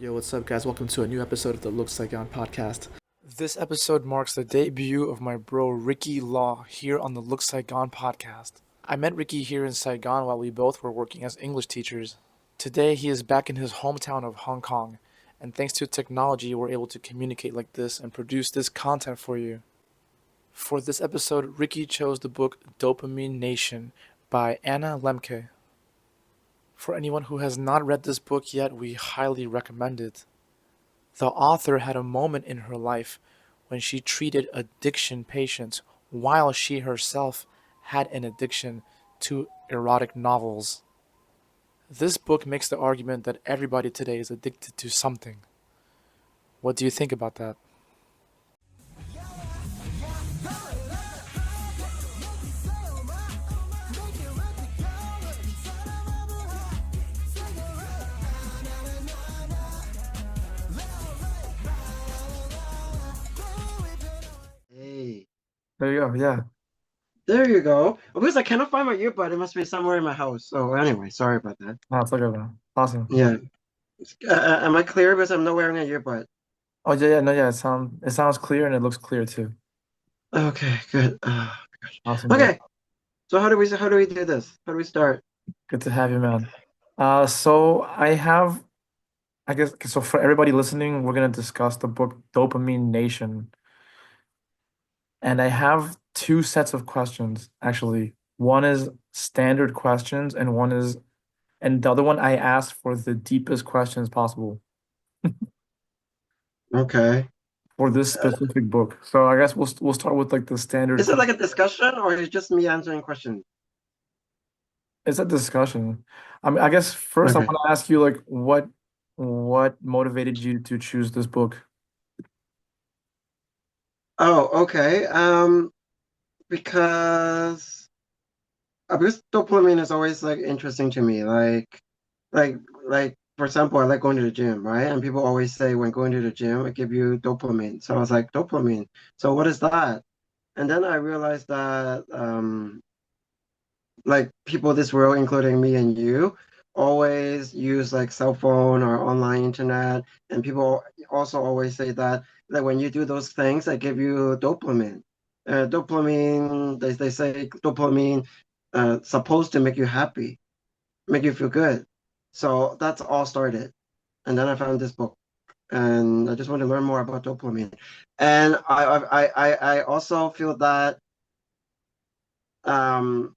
Yo, what's up, guys? Welcome to a new episode of the Lux Saigon podcast. This episode marks the debut of my bro Ricky Law here on the Lux Saigon podcast. I met Ricky here in Saigon while we both were working as English teachers. Today, he is back in his hometown of Hong Kong, and thanks to technology, we're able to communicate like this and produce this content for you. For this episode, Ricky chose the book Dopamine Nation by Anna Lemke. For anyone who has not read this book yet, we highly recommend it. The author had a moment in her life when she treated addiction patients while she herself had an addiction to erotic novels. This book makes the argument that everybody today is addicted to something. What do you think about that? Hey, There you go, yeah. there you go. Because I cannot find my earbud. It must be somewhere in my house. So anyway, sorry about that. Oh, it's okay, man. Awesome. Yeah. Am I clear? Because I'm not wearing an earbud. Oh, yeah, no, yeah, it sounds clear and it looks clear too. Okay, good. Awesome, bro. Okay. So how do we do this? How do we start? Good to have you, man. So I guess, so for everybody listening, we're gonna discuss the book Dopamine Nation. And I have two sets of questions, actually. One is standard questions, and the other one I asked for the deepest questions possible Okay. for this specific book. So I guess we'll start with like the standard. Is it like a discussion or is it just me answering questions? It's a discussion. I mean, I guess first I Okay. want to ask you like what motivated you to choose this book? Oh, okay. Because dopamine is always like interesting to me. Like like for example, I like going to the gym, right? And people always say when going to the gym, it give you dopamine. So I was like, dopamine. So what is that? And then I realized that like people this world, including me and you, always use like cell phone or online internet, and people also always say that when you do those things that give you dopamine. Dopamine, they say dopamine supposed to make you happy, make you feel good. So that's all started. And then I found this book and I just want to learn more about dopamine. And I also feel that um,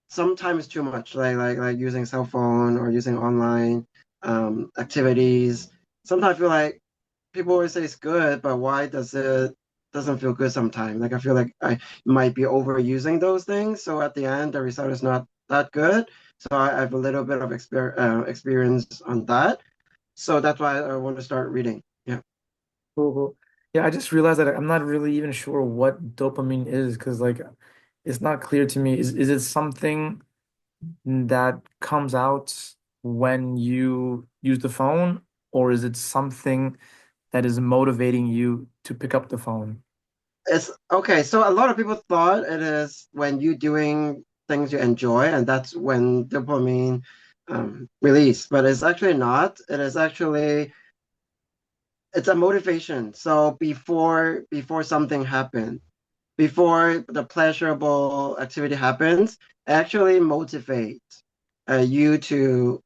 sometimes too much, like using cell phone or using online activities. Sometimes I feel like people always say it's good, but why doesn't feel good sometimes? Like I feel like I might be overusing those things, so at the end the result is not that good. So I have a little bit of experience on that. So that's why I want to start reading. Yeah. Cool, cool. Yeah, I just realized that I'm not really even sure what dopamine is because like it's not clear to me. Is it something that comes out when you use the phone, or is it something that is motivating you to pick up the phone? It's okay. So a lot of people thought it is when you doing things you enjoy, and that's when dopamine release. But it's actually not. It's a motivation. So before something happens, before the pleasurable activity happens, actually motivate you to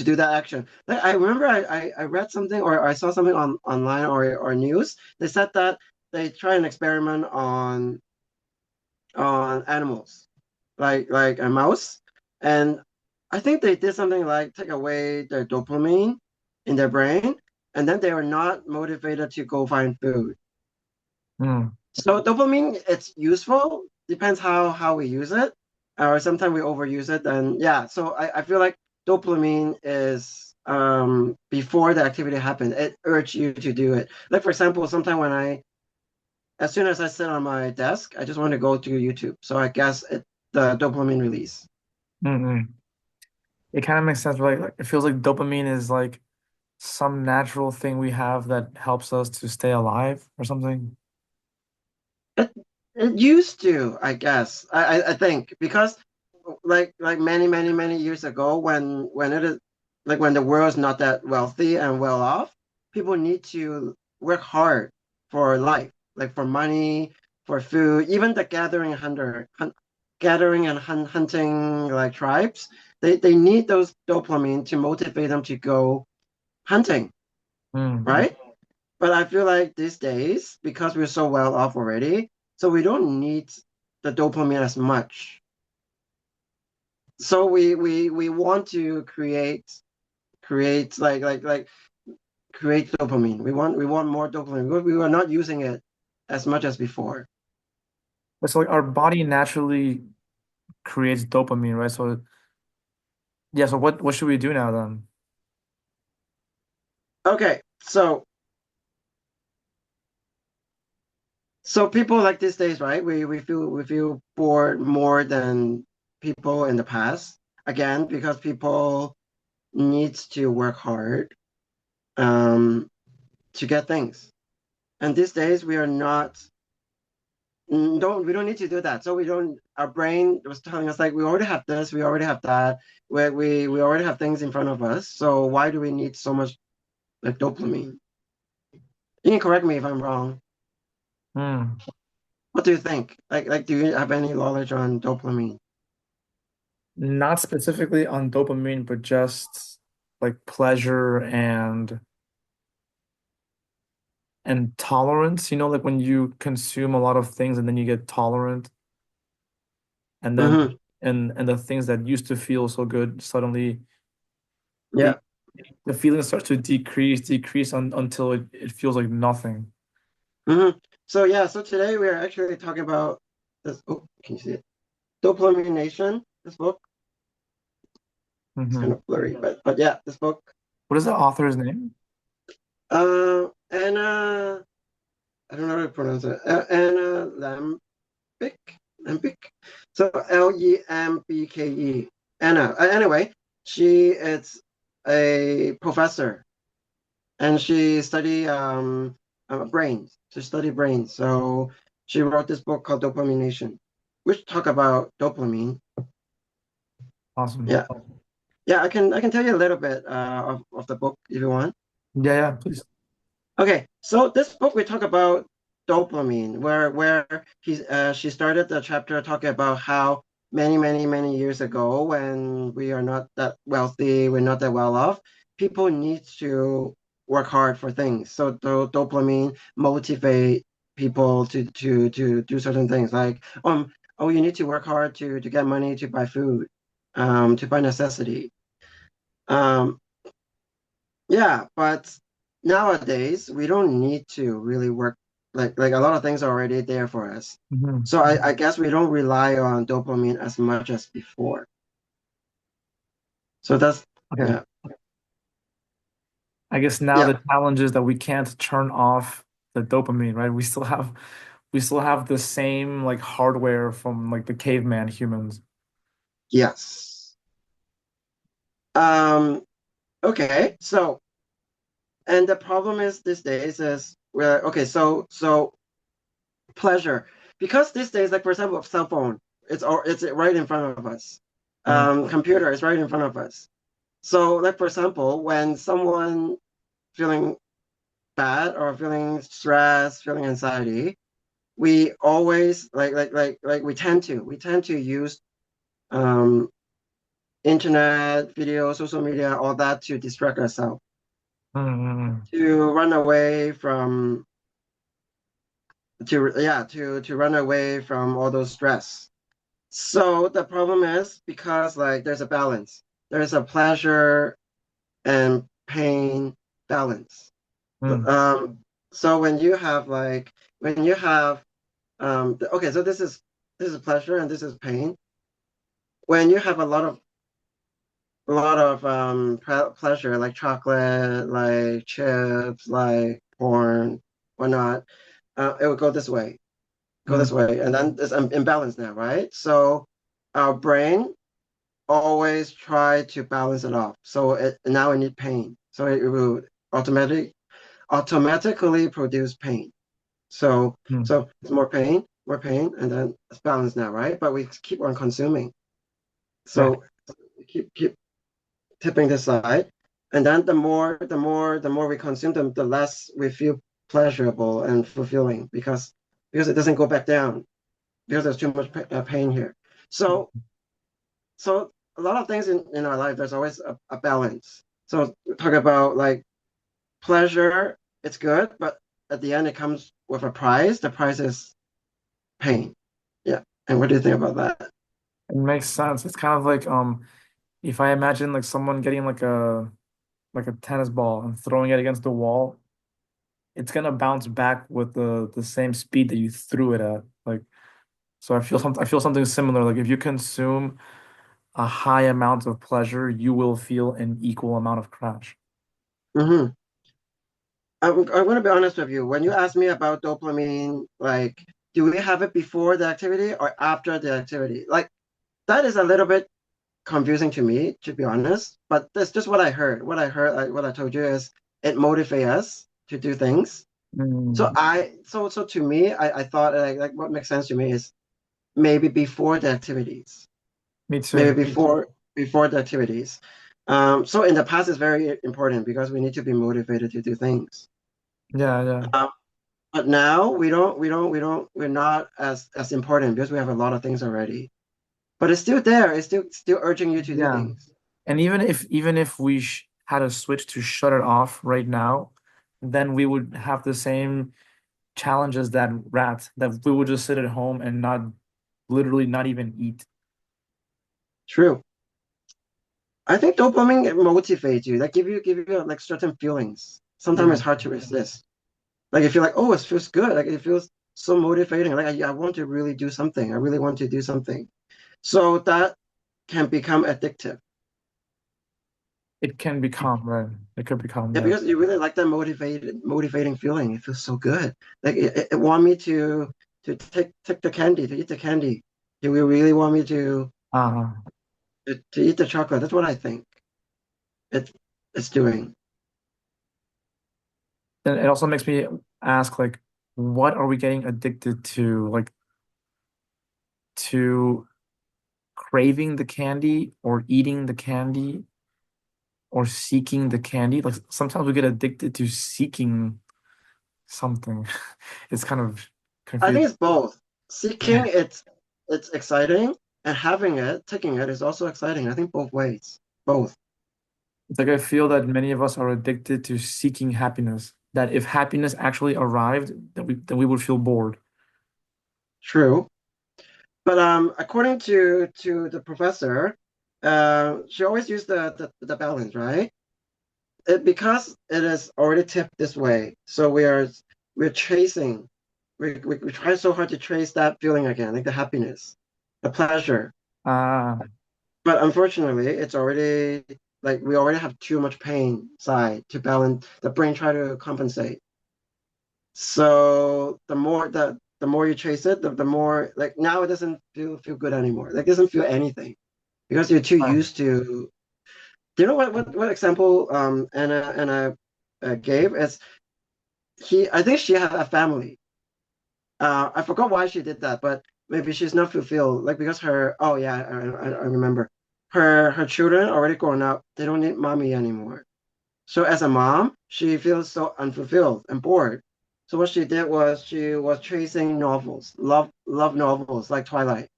do that action. Like I remember I read something or I saw something on online or news. They said that they try an experiment on animals, like a mouse, and I think they did something like take away their dopamine in their brain, and then they are not motivated to go find food. Hmm. So dopamine, it's useful. Depends how we use it, or sometimes we overuse it. And yeah, so I feel like dopamine is before the activity happens, it urges you to do it. Like for example, sometimes as soon as I sit on my desk, I just want to go to YouTube. So I guess the dopamine release. Mm-mm. It kind of makes sense. Like it feels like dopamine is like some natural thing we have that helps us to stay alive or something. It it used to, I guess. I think because like many years ago when it is. like when the world's not that wealthy and well off, people need to work hard for life, like for money, for food, even the gathering and hunting like tribes, they need those dopamine to motivate them to go hunting, Mm. right? But I feel like these days, because we're so well off already, so we don't need the dopamine as much. So we want to create like create dopamine. We want more dopamine. We were not using it as much as before. So like our body naturally creates dopamine, right? So yeah, so what should we do now then? Okay, so people like these days, right? We feel bored more than people in the past. Again, because people needs to work hard um, to get things. And these days we are not don't we don't need to do that. So we don't our brain was telling us like we already have this, we already have that, we already have things in front of us. So why do we need so much like dopamine? You can correct me if I'm wrong. Hmm. What do you think? Like do you have any knowledge on dopamine? Not specifically on dopamine, but just like pleasure and tolerance. You know, like when you consume a lot of things and then you get tolerant, and then Mm-hmm. and the things that used to feel so good suddenly Yeah. the the feeling starts to decrease until it feels like nothing. Mm-hmm. So yeah, so today we are actually talking about this. Oh, can you see it? Dopamine Nation, this book. It's kind Hmm. of blurry, but yeah, this book. What is the author's name? Anna, I don't know how to pronounce it. Anna Lambik, Lambik. So Lembke. Anna. Anyway, she is a professor, and she study brains. She study brains. So she wrote this book called Dopamine Nation, which talk about dopamine. Awesome. Yeah, yeah. I can tell you a little bit of the book if you want. Yeah, yeah, please. Okay, so this book we talk about dopamine, where she started the chapter talking about how many years ago, when we are not that wealthy, we're not that well off, people need to work hard for things. So the dopamine motivate people to do certain things like oh, you need to work hard to get money to buy food, to buy necessity. Um, yeah, but nowadays we don't need to really work, like a lot of things are already there for us. Hmm. So I guess we don't rely on dopamine as much as before. So that's Okay. yeah, I guess now yeah, the challenge is that we can't turn off the dopamine, right? We still have the same like hardware from like the caveman humans. yes. Um, okay, so and the problem is these days is where okay, so pleasure, because these days, like for example, cell phone, it's right in front of us. Mm, Computer is right in front of us. So, like for example, when someone feeling bad or feeling stress, feeling anxiety, we always like we tend to use um internet, video, social media, all that to distract ourselves, mm, mm, to run away from to run away from all those stress. So the problem is because like there's a balance. There's a pleasure and pain balance. mm, Um, so when you have okay, so this is pleasure and this is pain. When you have a lot of pleasure, like chocolate, like chips, like porn, whatnot, it would go mm, this way, and then it's imbalance now, right? So our brain always try to balance it off. So now it need pain, so it will automatically produce pain. So mm. so it's more pain, and then it's balanced now, right? But we keep on consuming. Yeah. So keep tipping this side. And then the more we consume them, the less we feel pleasurable and fulfilling because it doesn't go back down because there's too much pain here. So so a lot of things in our life, there's always a balance. So talk about like pleasure, it's good, but at the end it comes with a price. The price is pain. Yeah. And what do you think about that? It makes sense. It's kind of like if I imagine like someone getting like a tennis ball and throwing it against the wall, it's gonna bounce back with the same speed that you threw it at. Like so I feel something similar. Like if you consume a high amount of pleasure, you will feel an equal amount of crash. Hmm. I'm going to be honest with you. When you ask me about dopamine, like, do we have it before the activity or after the activity? Like, that is a little bit confusing to me, to be honest. But that's just what I heard. What I heard, what I told you is it motivates us to do things. So Mm, so to me, I thought like what makes sense to me is maybe before the activities, me maybe too. before the activities. So in the past, it's very important because we need to be motivated to do things. Yeah, yeah. Um, but now we're not as important because we have a lot of things already. But it's still there. It's still urging you to do Yeah. things. And even if we sh had a switch to shut it off right now, then we would have the same challenges that rat that we would just sit at home and not literally not even eat. True. I think dopamine motivates you, like give you like certain feelings. Sometimes Yeah. it's hard to resist. Like you feel like, oh, it feels good. Like it feels so motivating. Like I want to really do something. I really want to do something. So that can become addictive. It can become, right. It could become, Yeah, yeah. because you really like that motivating feeling. It feels so good. Like it want me to take the candy, to eat the candy. Do we really want me Uh, to eat the chocolate? That's what I think it it's doing. and it also makes me ask, like, what are we getting addicted to? Like, to craving the candy or eating the candy or seeking the candy? Like, sometimes we get addicted to seeking something. It's kind of I think confusing. it's both. Seeking it's exciting, and having it, taking it is also exciting. I think both ways. Both. It's like I feel that many of us are addicted to seeking happiness. That if happiness actually arrived, that we would feel bored. True. But according to the professor, she always used the balance, right? Because it is already tipped this way, so we're chasing. We try so hard to trace that feeling again, like the happiness, the pleasure. Ah, But unfortunately, it's already like we already have too much pain side to balance. The brain try to compensate. So the more you chase it, the more like now it doesn't feel good anymore. Like it doesn't feel anything because you're too right. used to. Do you know what example Anna gave? Is he? I think she had a family. I forgot why she did that, but maybe she's not fulfilled. Like because her. Oh yeah, I remember. Her children already grown up. They don't need mommy anymore. So as a mom, she feels so unfulfilled and bored. So what she did was she was chasing novels, love novels like Twilight.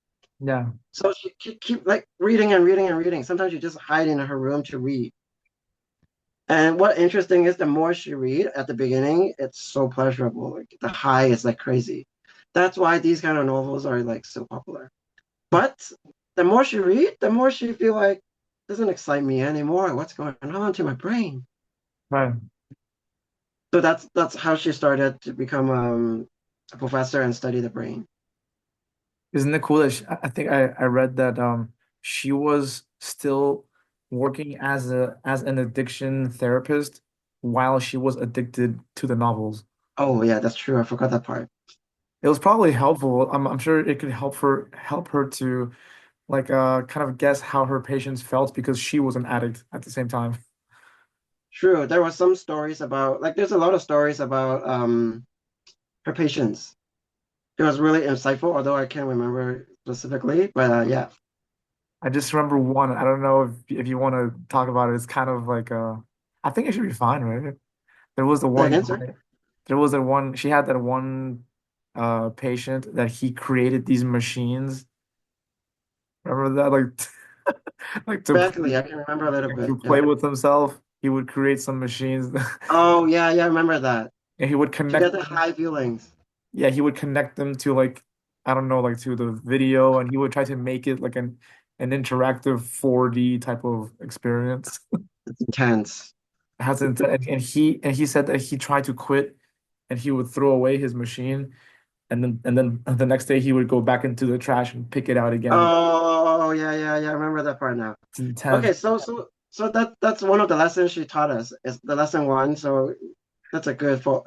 Yeah. So she keep like reading and reading and reading. Sometimes she just hide in her room to read. And what interesting is the more she read at the beginning, it's so pleasurable. Like the high is like crazy. That's why these kind of novels are like so popular. But the more she read, the more she feel like doesn't excite me anymore. What's going on to my brain? Right. So that's how she started to become a professor and study the brain. Isn't it cool that I think I read that she was still working as an addiction therapist while she was addicted to the novels. Oh yeah, that's true. I forgot that part. It was probably helpful. I'm sure it could help her to like kind of guess how her patients felt because she was an addict at the same time. True. There were some stories about like there's a lot of stories about her patients. It was really insightful, although I can't remember specifically. But yeah, I just remember one. I don't know if you want to talk about it. It's kind of like I think it should be fine, right? There was the Say one again, sir. guy, there was the one, she had that one patient that he created these machines. Remember that? Like Vaguely, I can remember a little bit. to Yeah. play with himself, he would create some machines Oh, yeah, yeah, I remember that. and he would To get connect the high feelings. yeah, he would connect them to like I don't know, like to the video and he would try to make it like an interactive 4D type of experience. It's intense. And he said that he tried to quit and he would throw away his machine and then the next day he would go back into the trash and pick it out again. Oh, yeah, yeah, yeah. I remember that part now. It's intense. Okay, so that's one of the lessons she taught us. Is the lesson one. So that's a good for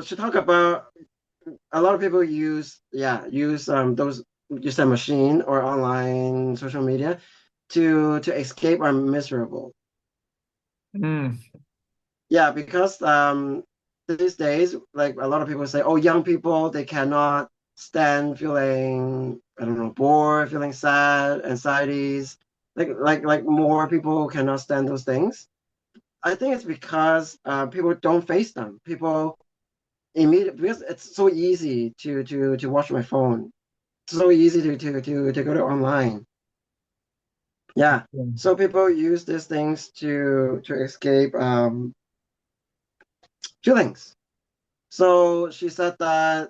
she talked about a lot of people use those use that machine or online social media to escape our miserable. Mm, Yeah, because these days, like a lot of people say, oh, young people, they cannot stand feeling, I don't know, bored, feeling sad, anxieties. Like more people cannot stand those things. I think it's because people don't face them. People immediately because it's so easy to watch my phone. It's so easy to go to online. Yeah. So people use these things to escape feelings. So she said that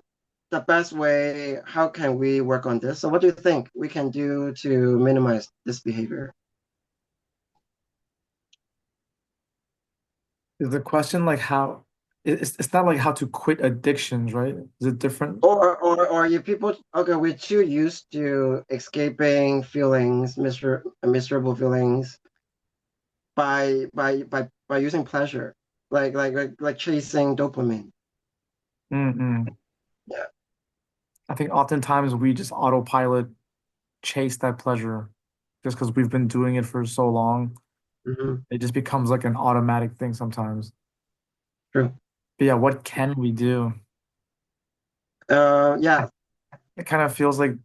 the best way, how can we work on this? So what do you think we can do to minimize this behavior? is the question like how it's not like how to quit addictions, right? Is it different? Or you people okay, we're too used to escaping feelings, miserable feelings by using pleasure, like chasing dopamine. Mm-mm. Yeah. I think oftentimes we just autopilot chase that pleasure just because we've been doing it for so long. Hmm. It just becomes like an automatic thing sometimes. True. But yeah, what can we do? Yeah, It kind of feels like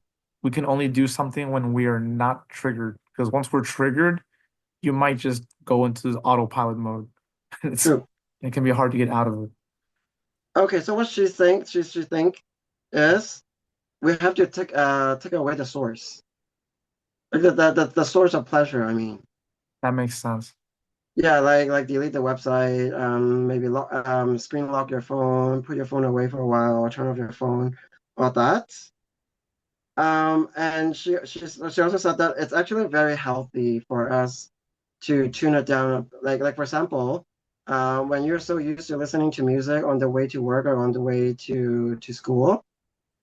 we can only do something when we are not triggered. Because once we're triggered, you might just go into this autopilot mode. It's true. it can be hard to get out of it. Okay, so what she think is we have to take away the source. Like the source of pleasure, I mean. That makes sense. Yeah, like delete the website, maybe screen lock your phone, put your phone away for a while, or turn off your phone, all that. And she also said that it's actually very healthy for us to tune it down. Like for example, when you're so used to listening to music on the way to work or on the way to school,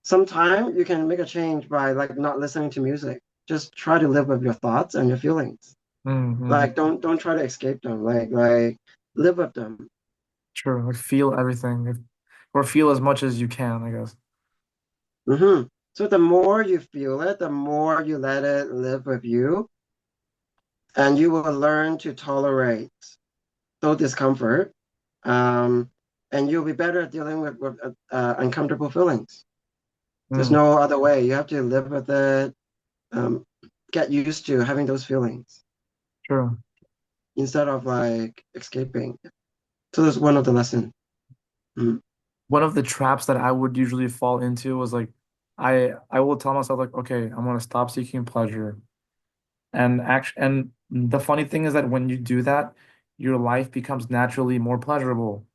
sometimes you can make a change by like not listening to music. Just try to live with your thoughts and your feelings. Mm-hmm. Like don't try to escape them. Like live with them. Sure. Like feel everything. Or feel as much as you can, I guess. Hmm. So the more you feel it, the more you let it live with you, and you will learn to tolerate those discomfort. Um, and you'll be better at dealing with uncomfortable feelings. There's Mm, no other way. You have to live with it. Um, get used to having those feelings sure. instead of like escaping. So that's one of the lessons. Mm. One of the traps that I would usually fall into was like I will tell myself like, okay, I'm gonna stop seeking pleasure. And the funny thing is that when you do that, your life becomes naturally more pleasurable.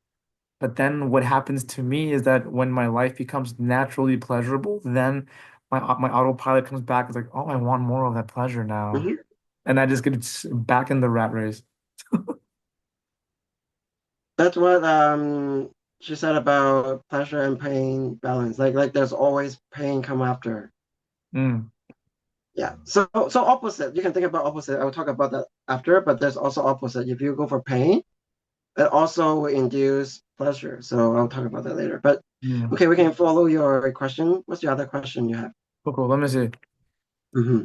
But then what happens to me is that when my life becomes naturally pleasurable, then my autopilot comes back. It's like, oh, I want more of that pleasure now. Hmm. And I just get back in the rat race. That's what she said about pleasure and pain balance. Like there's always pain come after. Mm, Yeah. So opposite. You can think about opposite. I will talk about that after, but there's also opposite. If you go for pain, it also will induce pleasure. So I'll talk about that later. But mm. okay, we can follow your question. What's the other question you have? Cool, cool. Let me see. Hmm.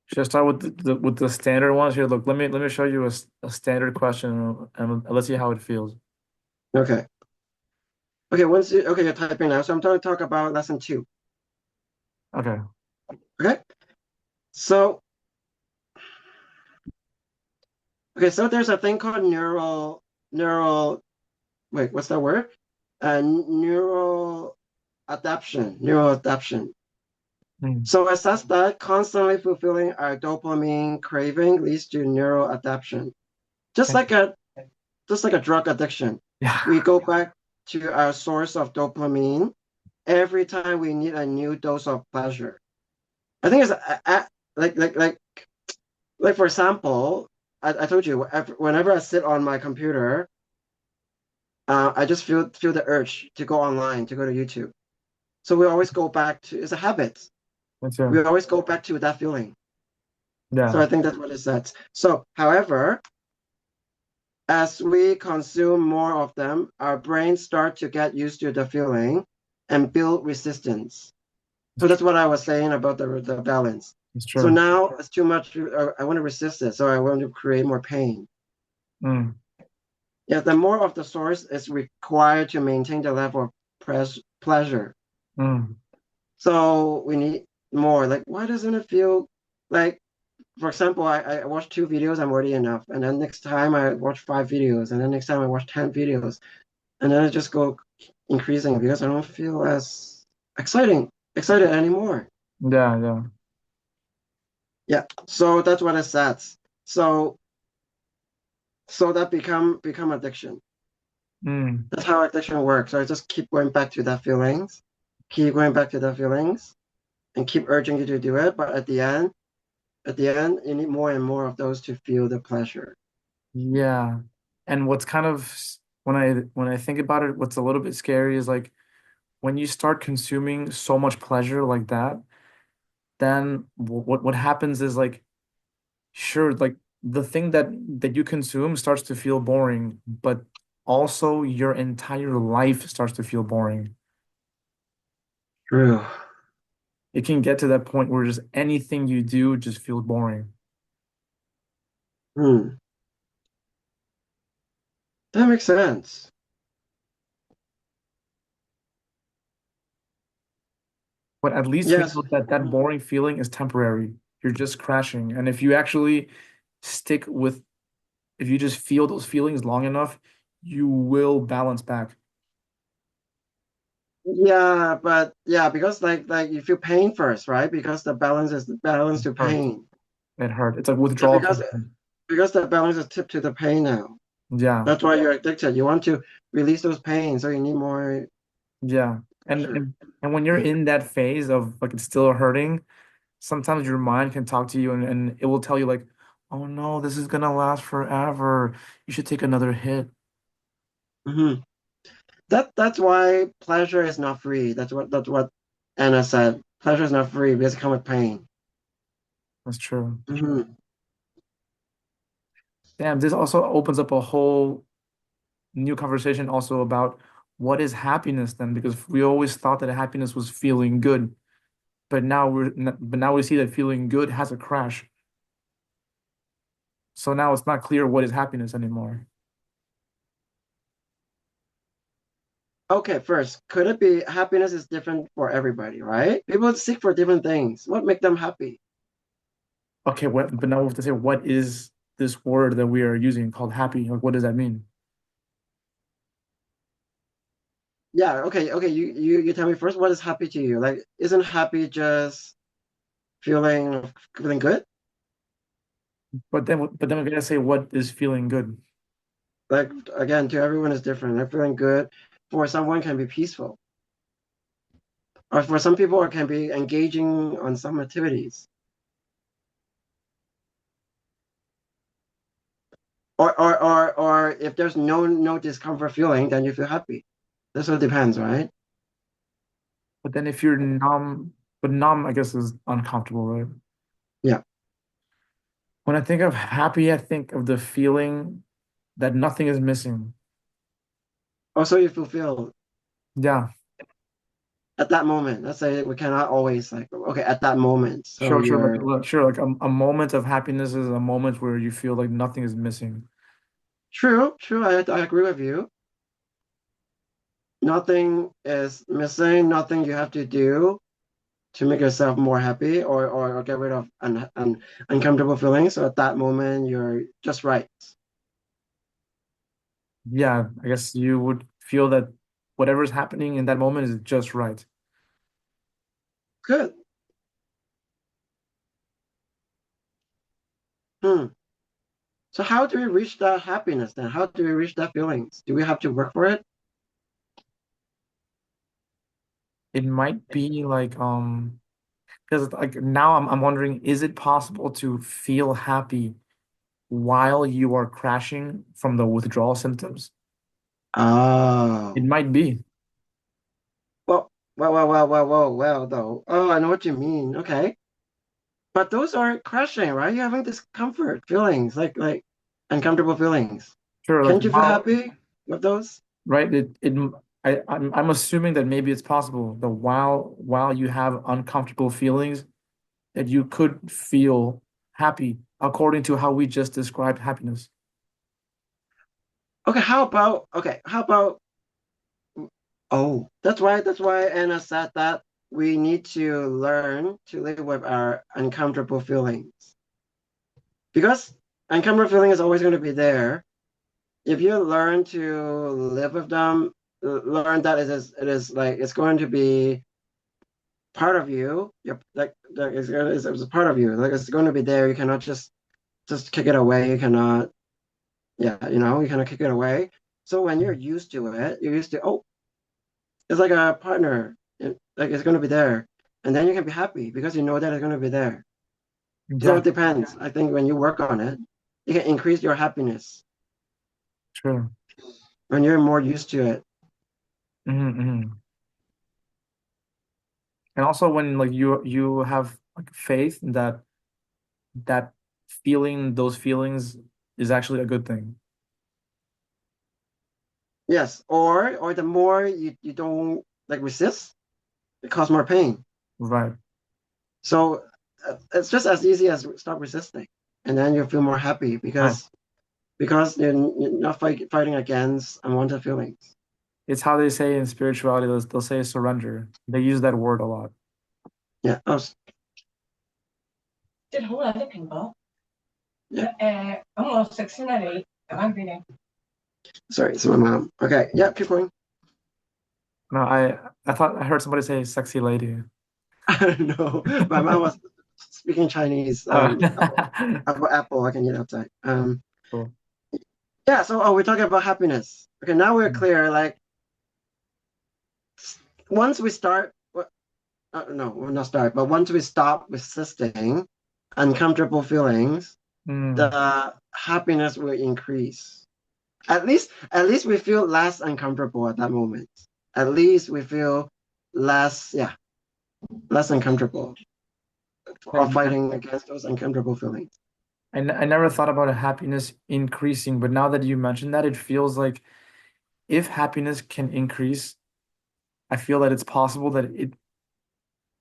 Should I start with the standard ones here? Look, let me show you a standard question and let's see how it feels. Okay. Okay, okay, you're typing now. So I'm going to talk about lesson two. Okay. Okay. So Okay, so there's a thing called neural wait, what's that word? Neural adaptation. Mm. So it says that constantly fulfilling our dopamine craving leads to neural adaptation. Just like a just like a drug addiction. Yeah. We go back to our source of dopamine every time we need a new dose of pleasure. I think it's like like like like for example, I told you whenever I sit on my computer, I just feel the urge to go online, to go to YouTube. So we always go back to it's a habit. That's We always go back to that feeling. So yeah. I think that's what it says. So, however, as we consume more of them, our brains start to get used to the feeling and build resistance. It's So that's true. what I was saying about the balance. It's So true. now it's too much. I want to resist it. So I want to create more pain. Mm. Yeah, the more of the source is required to maintain the level of pleasure. Mm. So we need more. Like, why doesn't it feel like, for example, I watch 2 videos, I'm already enough. And then next time I watch 5 videos, and then next time I watch 10 videos. And then I just go increasing because I don't feel as excited anymore. Yeah, yeah. Yeah. So that's what it says. So so that become addiction. Mm. That's how addiction works. So I just keep going back to that feelings, keep going back to the feelings, and keep urging you to do it. But at the end, you need more and more of those to feel the pleasure. Yeah. And what's kind of when I think about it, what's a little bit scary is like when you start consuming so much pleasure like that, then what happens is like sure, like the thing that you consume starts to feel boring, but also your entire life starts to feel boring. True. It can get to that point where just anything you do just feels boring. Hmm. That makes sense. But at least we Yes. know that that boring feeling is temporary. You're just crashing. And if you actually stick with, if you just feel those feelings long enough, you will balance back. Yeah, but yeah, because like you feel pain first, right? Because the balance is the balance It to hurts. pain. It hurts. It's like Yeah, withdrawal symptoms. because the balance is tipped to the pain now. Yeah. That's why you're addicted. You want to release those pains, so you need more Yeah. And, pleasure. and and when you're in that phase of like it's still hurting, sometimes your mind can talk to you and it will tell you like, oh no, this is gonna last forever. You should take another hit. Hmm. That's why pleasure is not free. That's what Anna said. Pleasure is not free because it comes with pain. That's true. Hmm. Damn, this also opens up a whole new conversation also about what is happiness then, because we always thought that happiness was feeling good, but now we see that feeling good has a crash. So now it's not clear what is happiness anymore. Okay, first, could it be happiness is different for everybody, right? People seek for different things. What make them happy? Okay, but now we have to say what is this word that we are using called happy? Like, what does that mean? Yeah, okay. You tell me first. What is happy to you? Like, isn't happy just feeling good? But then we gotta say what is feeling good. Like again, to everyone is different. Like feeling good for someone can be peaceful, or for some people it can be engaging on some activities. Or if there's no discomfort feeling, then you feel happy. This all depends, right? But then if you're numb, but numb, I guess is uncomfortable, right? Yeah. When I think of happy, I think of the feeling that nothing is missing. Also, you fulfill Yeah, at that moment. Let's say we cannot always like okay at that moment. So sure, sure. you're Like a moment of happiness is a moment where you feel like nothing is missing. true. I agree with you. Nothing is missing. Nothing you have to do. to make yourself more happy or get rid of uncomfortable feelings. So at that moment, you're just right. Yeah, I guess you would feel that whatever's happening in that moment is just right. Good. Hmm. So how do we reach that happiness then? How do we reach that feelings? Do we have to work for it? It might be like because like now I'm wondering, is it possible to feel happy while you are crashing from the withdrawal symptoms? It Oh. might be. Well, though. Oh, I know what you mean. Okay. But those aren't crashing, right? You're having discomfort feelings, like uncomfortable feelings. Sure, like Can't you feel while happy with those? right, I'm assuming that maybe it's possible that while you have uncomfortable feelings, that you could feel happy according to how we just described happiness. How about oh, that's right. That's why Anna said that we need to learn to live with our uncomfortable feelings. Because uncomfortable feeling is always going to be there. If you learn to live with them, learn that it is like it's going to be part of you. You're like it's a part of you. Like it's going to be there. You cannot just kick it away. You cannot, yeah, you cannot kick it away. So when you're used to it, you're used to, oh, it's like a partner. Like it's going to be there, and then you can be happy because you know that it's going to be there. So it Exactly. depends. I think when you work on it, you can increase your happiness True. when you're more used to it. Hmm. And also when like you have like faith that that feeling those feelings is actually a good thing. Yes, or the more you don't like resist, it causes more pain. Right. So it's just as easy as stop resisting, and then you feel more happy Nice. because you're not fighting against unwanted feelings. It's how they say in spirituality, they'll say surrender. They use that word a lot. Yeah. Oh, yeah. Sorry, it's my mom. Okay. Yeah. Keep going. No, I thought I heard somebody say sexy lady. I don't know. My mom was speaking Chinese. Uh, Apple. I can eat outside. cool. Yeah. So, we're talking about happiness. Okay. Now we're clear. Like once we start, no, we're not start, but once we stop resisting uncomfortable feelings, Mm, the happiness will increase. At least we feel less uncomfortable at that moment. At least we feel less, yeah, less uncomfortable of like, fighting against those uncomfortable feelings. I never thought about a happiness increasing, but now that you mentioned that, it feels like if happiness can increase, I feel that it's possible that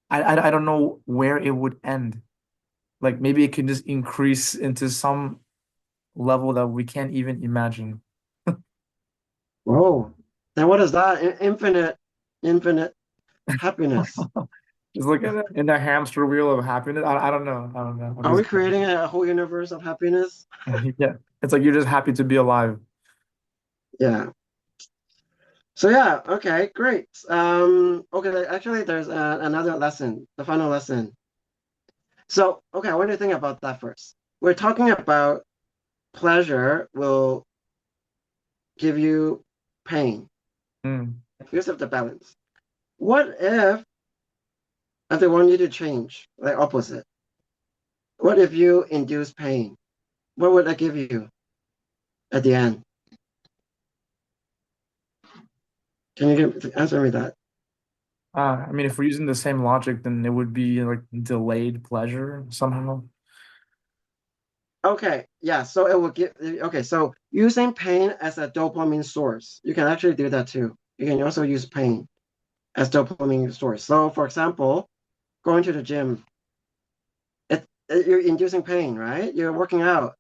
I don't know where it would end. Like maybe it can just increase into some level that we can't even imagine. Whoa. Then what is that? Infinite happiness. Just like in the hamster wheel of happiness. I don't know. I don't know. I'm Are we just creating a whole universe of happiness? yeah. It's like you're just happy to be alive. Yeah. So yeah, okay, great. Okay, actually, there's another lesson, the final lesson. So, okay, what do you think about that first? We're talking about pleasure will give you pain. Mm. Here's the balance. What if they want you to change, like opposite? What if you induce pain? What would that give you at the end? Can you answer me that? I mean, if we're using the same logic, then it would be like delayed pleasure somehow. Okay, yeah, so it will give, okay, so using pain as a dopamine source, you can actually do that too. You can also use pain as dopamine source. So, for example, going to the gym, you're inducing pain, right? You're working out.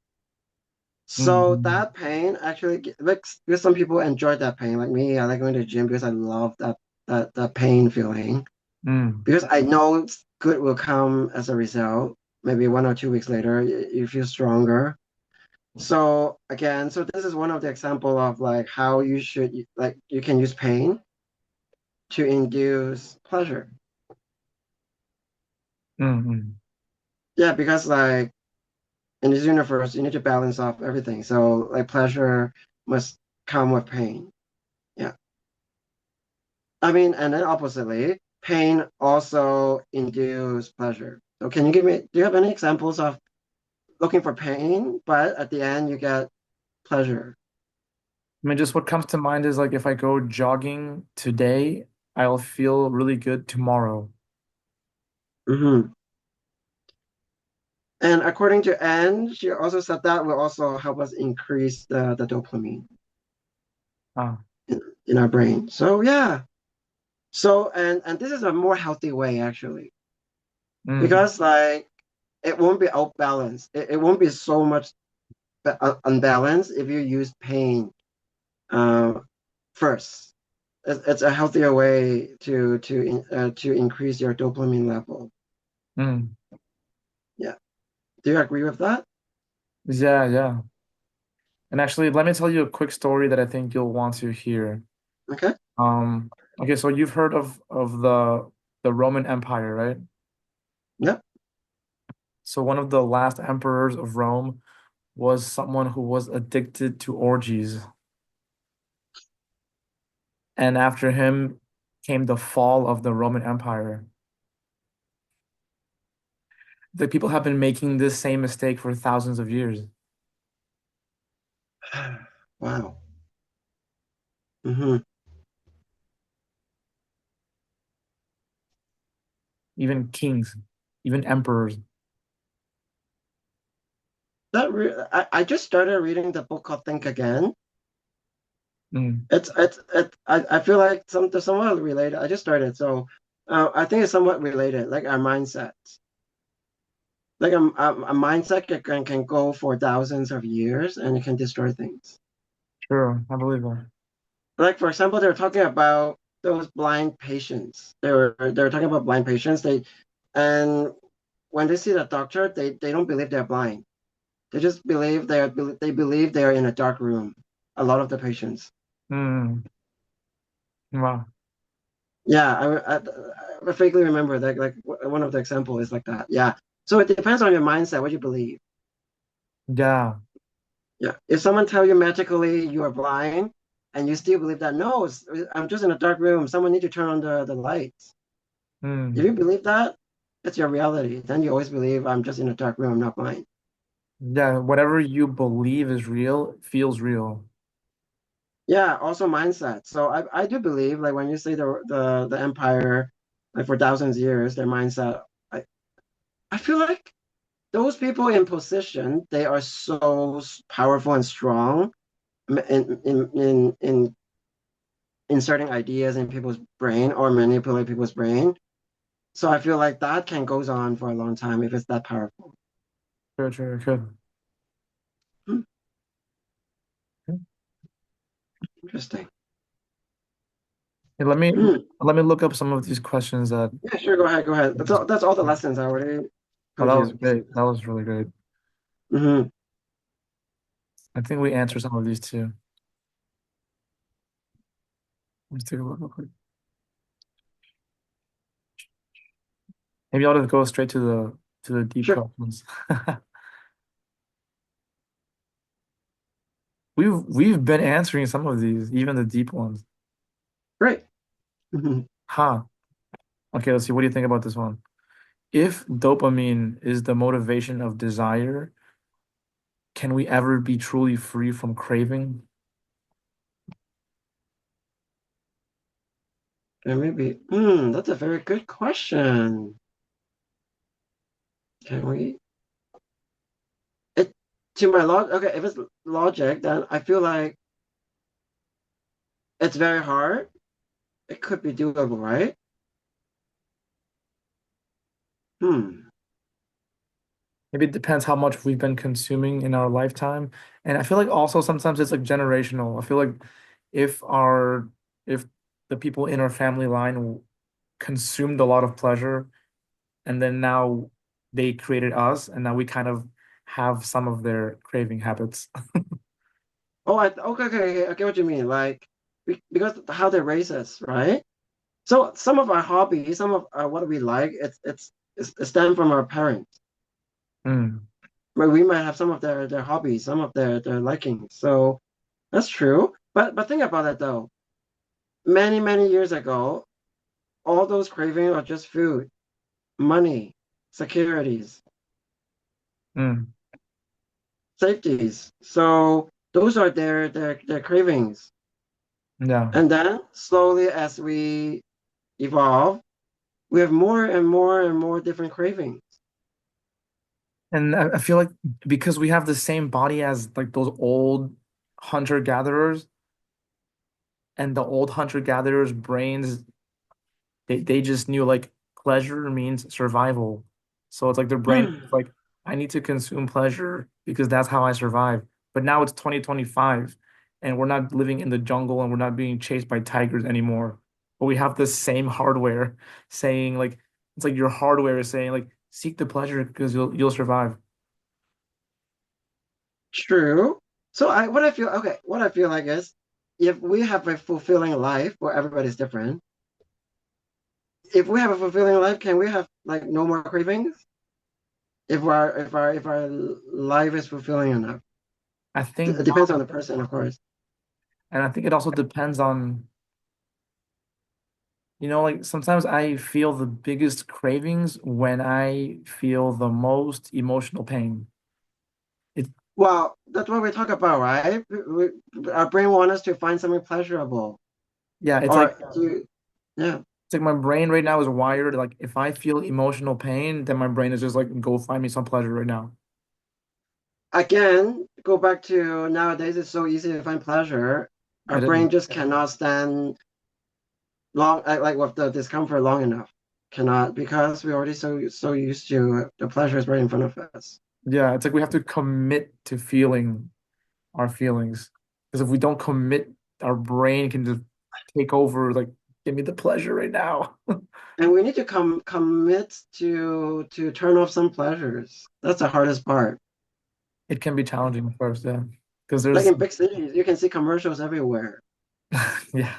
So Mhm. that pain actually, like, because some people enjoy that pain, like me, I like going to the gym because I love that pain feeling. Mm, because I know good will come as a result. Maybe 1 or 2 weeks later, you feel stronger. So again, so this is one of the example of like how you should like you can use pain to induce pleasure. mm. Yeah, because like in this universe, you need to balance off everything. So like pleasure must come with pain. Yeah. I mean, and then oppositely, pain also induce pleasure. So can you give me, do you have any examples of looking for pain, but at the end you get pleasure? I mean, just what comes to mind is like if I go jogging today, I'll feel really good tomorrow. Hmm. And according to Anne, she also said that will also help us increase the dopamine Ah, in our brain. So yeah. So and this is a more healthy way actually, mm, because like it won't be outbalanced. It won't be so much unbalanced if you use pain uh, first. It's a healthier way to increase your dopamine level. mm. Yeah. Do you agree with that? Yeah, yeah. And actually, let me tell you a quick story that I think you'll want to hear. Okay. Um, okay, so you've heard of the Roman Empire, right? Yeah. So one of the last emperors of Rome was someone who was addicted to orgies. And after him came the fall of the Roman Empire. The people have been making this same mistake for thousands of years. Wow. Hmm. Even kings, even emperors. I just started reading the book called Think Again. Mm, I feel like they're somewhat related. I just started, so I think it's somewhat related, like our mindset. Like a mindset can go for thousands of years and it can destroy things. sure, I believe that. Like for example, they're talking about those blind patients. They're talking about blind patients. And when they see the doctor, they don't believe they're blind. They just believe they believe they're in a dark room. A lot of the patients. Mm, wow. Yeah, I vaguely remember that. Like one of the examples is like that. Yeah. So it depends on your mindset, what you believe. Yeah. Yeah. If someone tell you magically you are blind, and you still believe that, no, I'm just in a dark room. Someone need to turn on the lights. If Mm, you believe that, it's your reality. Then you always believe I'm just in a dark room, I'm not blind. yeah, whatever you believe is real feels real. Yeah, also mindset. So I do believe like when you say the empire, like for thousands of years, their mindset, I feel like those people in position, they are so powerful and strong in inserting ideas in people's brain or manipulate people's brain. So I feel like that can goes on for a long time if it's that powerful. Sure, sure, it could. Hmm, interesting. Hey, let me Hmm. let me look up some of these questions that Yeah, sure. Go ahead. Go ahead. That's all the lessons I already oh, told that was you. great. That was really great. Hmm. I think we answered some of these too. Let's take a look real quick. Maybe I'll just go straight to the deep Sure. questions. We've been answering some of these, even the deep ones. Great. Hmm. Huh. Okay, let's see. What do you think about this one? If dopamine is the motivation of desire, can we ever be truly free from craving? And maybe. That's a very good question. Can we? It to my log. Okay, if it's logic, then I feel like it's very hard. It could be doable, right? Hmm. Maybe it depends how much we've been consuming in our lifetime. And I feel like also sometimes it's like generational. I feel like if our if the people in our family line consumed a lot of pleasure, and then now they created us, and now we kind of have some of their craving habits. Oh, okay, I get what you mean. Like, because how they raise us, right? So some of our hobbies, some of what we like, it stem from our parents. Mm, Where we might have some of their hobbies, some of their likings. So that's true. But think about it though. Many years ago, all those cravings are just food, money, securities, mm, safeties. So those are their cravings. yeah. And then slowly as we evolve, we have more and more and more different cravings. And I feel like because we have the same body as like those old hunter-gatherers, and the old hunter-gatherers' brains, they just knew like pleasure means survival. So it's like their brain is like, I need to consume pleasure because that's how I survive. But now it's 2025 and we're not living in the jungle and we're not being chased by tigers anymore. But we have the same hardware saying like, it's like your hardware is saying like seek the pleasure because you'll survive. True. So what I feel like is if we have a fulfilling life where everybody's different, if we have a fulfilling life, can we have like no more cravings? If our life is fulfilling enough. I think It depends on the person, of course. and I think it also depends on, like sometimes I feel the biggest cravings when I feel the most emotional pain. It Well, that's what we talk about, right? Our brain wants us to find something pleasurable Yeah, or to, yeah. it's like my brain right now is wired like if I feel emotional pain, then my brain is just like go find me some pleasure right now. Again, go back to nowadays, it's so easy to find pleasure. Our It is. brain just cannot stand long, like with the discomfort long enough. Cannot because we're already so used to the pleasure is right in front of us. Yeah, it's like we have to commit to feeling our feelings. Because if we don't commit, our brain can just take over, like, give me the pleasure right now. And we need to commit to turn off some pleasures. That's the hardest part. It can be challenging at first, yeah. Because Like there's in big cities, you can see commercials everywhere. yeah,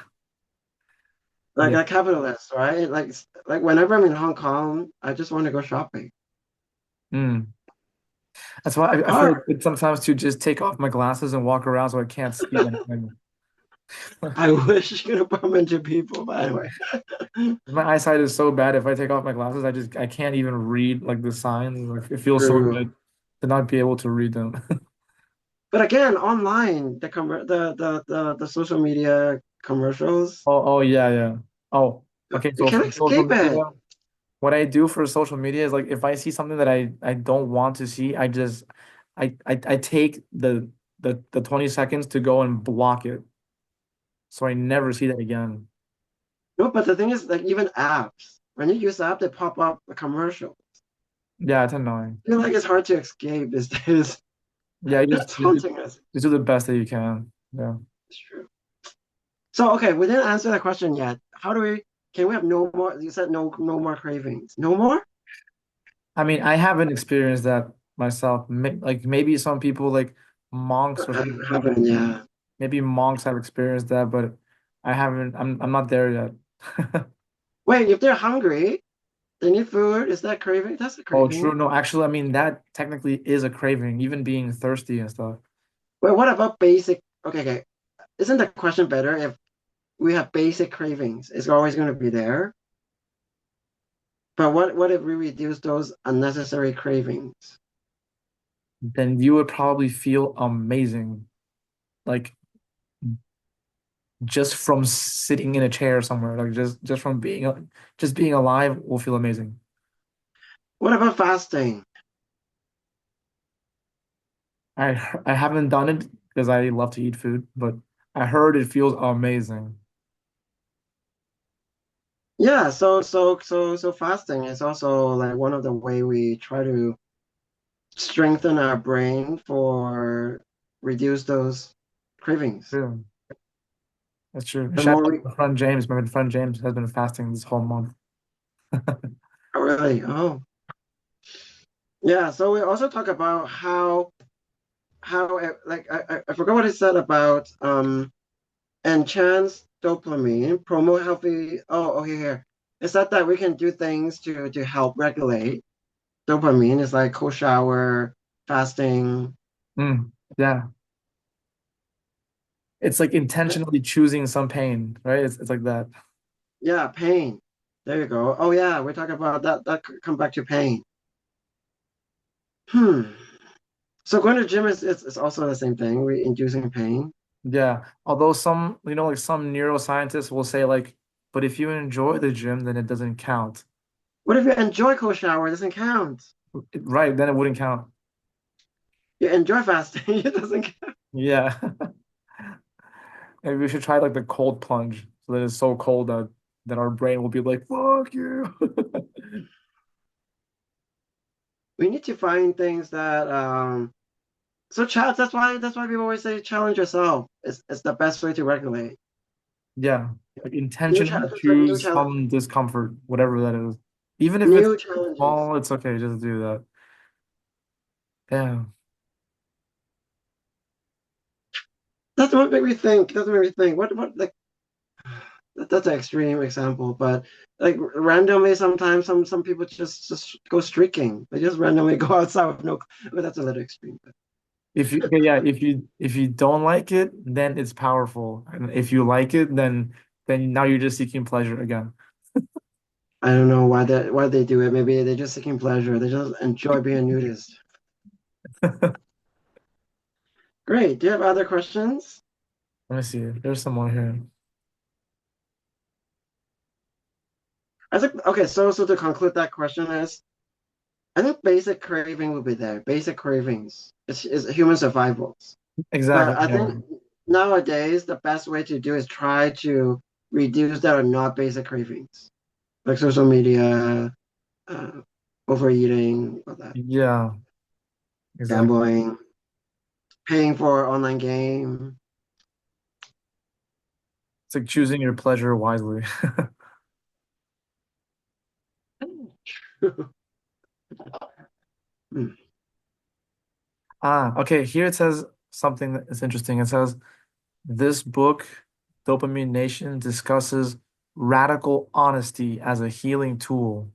Like yeah. a capitalist, right? Like whenever I'm in Hong Kong, I just want to go shopping. Mm. That's why I feel like Or it's sometimes to just take off my glasses and walk around so I can't see anything. I wish you could bump into people, but anyway. My eyesight is so bad. If I take off my glasses, I can't even read like the signs. Like, it feels so True. good to not be able to read them. But again, online, the social media commercials, Oh yeah, yeah. Oh, okay. you So can't for social escape it. media, what I do for social media is like if I see something that I don't want to see, I take the 20 seconds to go and block it. So I never see that again. No, but the thing is, like even apps, when you use the app, they pop up a commercial. Yeah, it's annoying. I feel like it's hard to escape these days. Yeah, you just It's you do, haunting us. just do the best that you can. Yeah. It's true. So okay, we didn't answer the question yet. How do we? Can we have no more? You said no more cravings. No more? I mean, I haven't experienced that myself. Like maybe some people like monks or I something, haven't. Yeah. maybe monks have experienced that, but I haven't. I'm not there yet. Wait, if they're hungry, they need food. Is that craving? That's a Oh, true. craving. No, actually, I mean that technically is a craving, even being thirsty and stuff. Wait, what about basic? Okay. Isn't the question better if we have basic cravings? It's always going to be there. But what if we reduce those unnecessary cravings? Then you would probably feel amazing, like just from sitting in a chair somewhere, like just from just being alive will feel amazing. What about fasting? I haven't done it because I love to eat food, but I heard it feels amazing. Yeah, so fasting is also like one of the way we try to strengthen our brain for reduce those cravings. True. That's true. The Shout more out we to my friend James. My friend James has been fasting this whole month. Oh, really? Oh, yeah. So we also talk about how like I forgot what it said about enhance dopamine, promote healthy. Oh, okay, here. It said that we can do things to help regulate dopamine. It's like cold shower, fasting. Yeah. It's like intentionally choosing some pain, right? It's like that. Yeah, pain. There you go. Oh yeah, we're talking about that. That could come back to pain. Hmm. So going to the gym is also the same thing. We're inducing pain. Yeah. Although some, like some neuroscientists will say like, but if you enjoy the gym, then it doesn't count. What if you enjoy cold shower? It doesn't count. Right, then it wouldn't count. You enjoy fasting. It doesn't count. Yeah. Maybe we should try like the cold plunge so that it's so cold that our brain will be like, fuck you. We need to find things that so that's why people always say challenge yourself. It's the best way to regulate. Yeah. Like New intentionally challenge, new choose challenge, some discomfort, whatever that is. Even if it's new challenges. small, it's okay. Just do that. Yeah. That's what made me think. That's what made me think. What like that's an extreme example, but like randomly sometimes some people just go streaking. They just randomly go outside with no. But that's a little extreme. But If you, okay, yeah, if you don't like it, then it's powerful. And if you like it, then now you're just seeking pleasure again. I don't know why they do it. Maybe they're just seeking pleasure. They just enjoy being a nudist. Great. Do you have other questions? Let me see. There's some more here. I think okay. So to conclude that question is, I think basic craving will be there. Basic cravings is human survival. Exactly. But I Yeah. think nowadays the best way to do is try to reduce that are not basic cravings, like social media, uh, overeating, all that, Yeah. Exactly. gambling, paying for online game. It's like choosing your pleasure wisely. Hmm. Okay. Here it says something that is interesting. It says this book, Dopamine Nation, discusses radical honesty as a healing tool.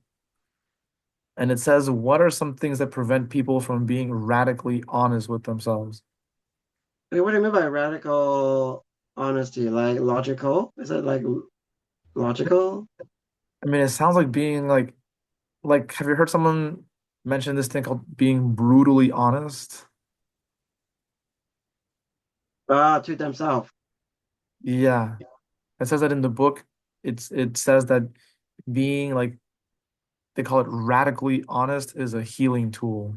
And it says, what are some things that prevent people from being radically honest with themselves? Wait, what do you mean by radical honesty? Like logical? Is it like logical? I mean, it sounds like being like, have you heard someone mention this thing called being brutally honest? To themselves. Yeah. It says that in the book. It says that being like they call it radically honest is a healing tool.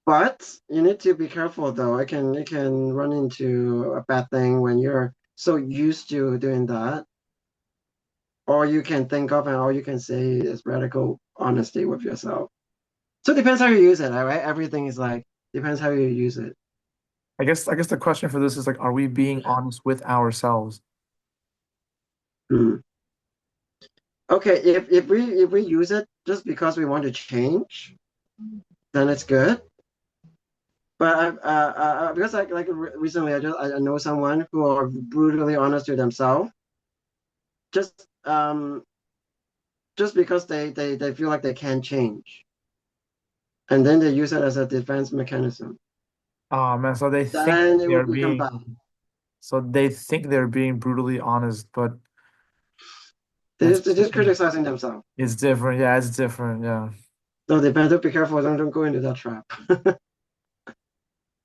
But you need to be careful though. It can run into a bad thing when you're so used to doing that. All you can think of and all you can say is radical honesty with yourself. So it depends how you use it, all right? Everything is like depends how you use it. I guess the question for this is like, are we being honest with ourselves? Hmm. Okay, if we use it just because we want to change, then it's good. But because recently I know someone who are brutally honest to themselves, just just because they feel like they can't change, and then they use it as a defense mechanism. Oh man, so they think Then it they will are become bad. being brutally honest, but that's They're just different. criticizing themselves. It's different. Yeah, it's different. Yeah. So they better be careful. Don't go into that trap.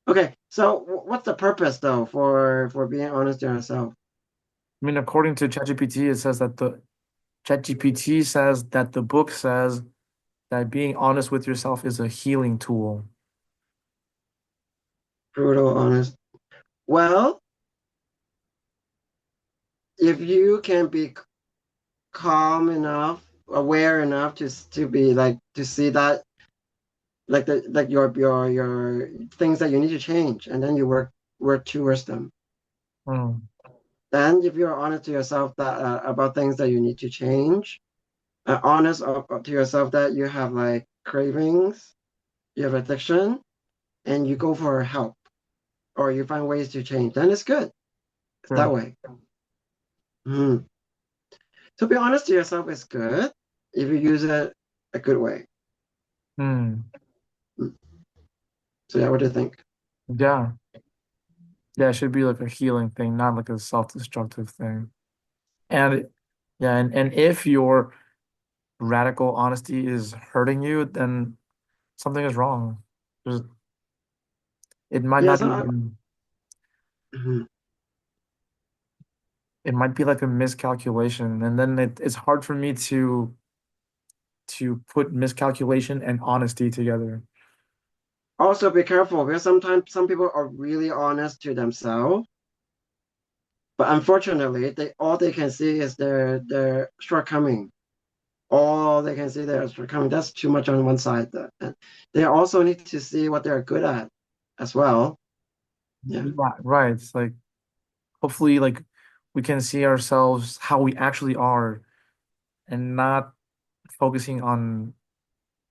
Okay, so what's the purpose though for being honest to yourself? I mean, according to ChatGPT, it says that the ChatGPT says that the book says that being honest with yourself is a healing tool. Brutal honest. Well, if you can be calm enough, aware enough to be like to see that like the like your things that you need to change, and then you work towards them. Hmm. Then, if you're honest to yourself that about things that you need to change, honest to yourself that you have like cravings, you have addiction, and you go for help or you find ways to change, then it's good. It's that Sure. way. Mhm. To be honest to yourself is good if you use it a good way. Hmm. Mm. So yeah, what do you think? Yeah. Yeah, it should be like a healing thing, not like a self-destructive thing. And yeah, and if your radical honesty is hurting you, then something is wrong. There's, it might Yeah, not so even, mhm. it might be like a miscalculation. And then it's hard for me to put miscalculation and honesty together. Also be careful because sometimes some people are really honest to themselves, but unfortunately, they all they can see is their shortcoming. All they can see their shortcoming. That's too much on one side. And they also need to see what they're good at as well. Yeah. Right, right. It's like hopefully like we can see ourselves how we actually are and not focusing on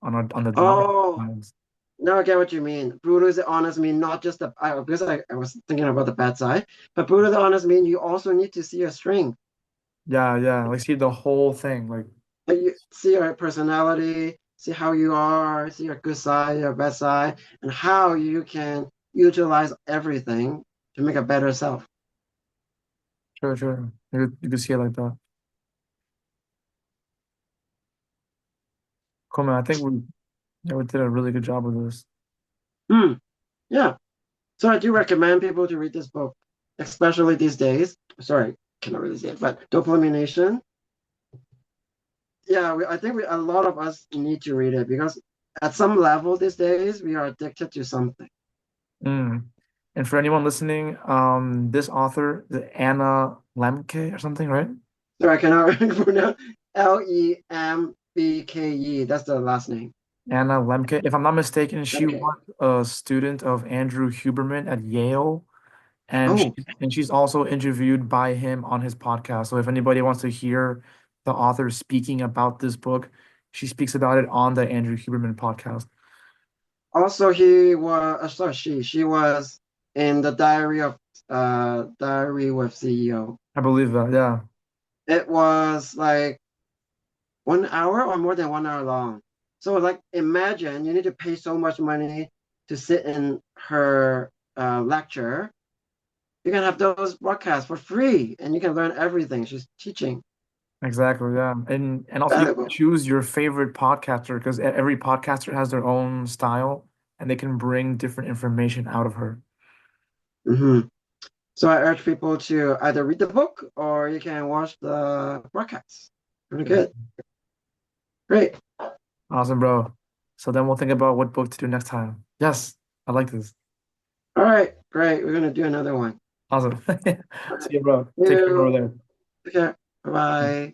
the dark Oh, sides. now I get what you mean. Brutally honest mean not just because I was thinking about the bad side, but brutally honest mean you also need to see your strength. Yeah, yeah. Like see the whole thing. Like Like you see your personality, see how you are, see your good side, your bad side, and how you can utilize everything to make a better self. sure, sure. You could see it like that. Cool, man. I think we did a really good job with this. Hmm. Yeah. So I do recommend people to read this book, especially these days. Sorry, cannot really say it, but Dopamine Nation. Yeah, I think a lot of us need to read it because at some level these days we are addicted to something. Mm. And for anyone listening, this author, Anna Lemke or something, right? So I cannot pronounce Lembke. That's the last name. Anna Lemke. If I'm not mistaken, she Okay. was a student of Andrew Huberman at Yale, and Oh, she's also interviewed by him on his podcast. So if anybody wants to hear the author speaking about this book, she speaks about it on the Andrew Huberman podcast. also he was. Sorry, she was in the Diary with CEO. I believe that. Yeah, It was like 1 hour or more than 1 hour long. So like imagine you need to pay so much money to sit in her lecture. You can have those broadcasts for free and you can learn everything she's teaching. exactly. Yeah, and also you can Valuable. choose your favorite podcaster because every podcaster has their own style, and they can bring different information out of her. Hmm. So I urge people to either read the book or you can watch the broadcasts. Really good. Great. Awesome, bro. So then we'll think about what book to do next time. Yes, I like this. All right. Great. We're gonna do another one. Awesome. All right. See you, bro. Take care over You there. take care. Bye bye.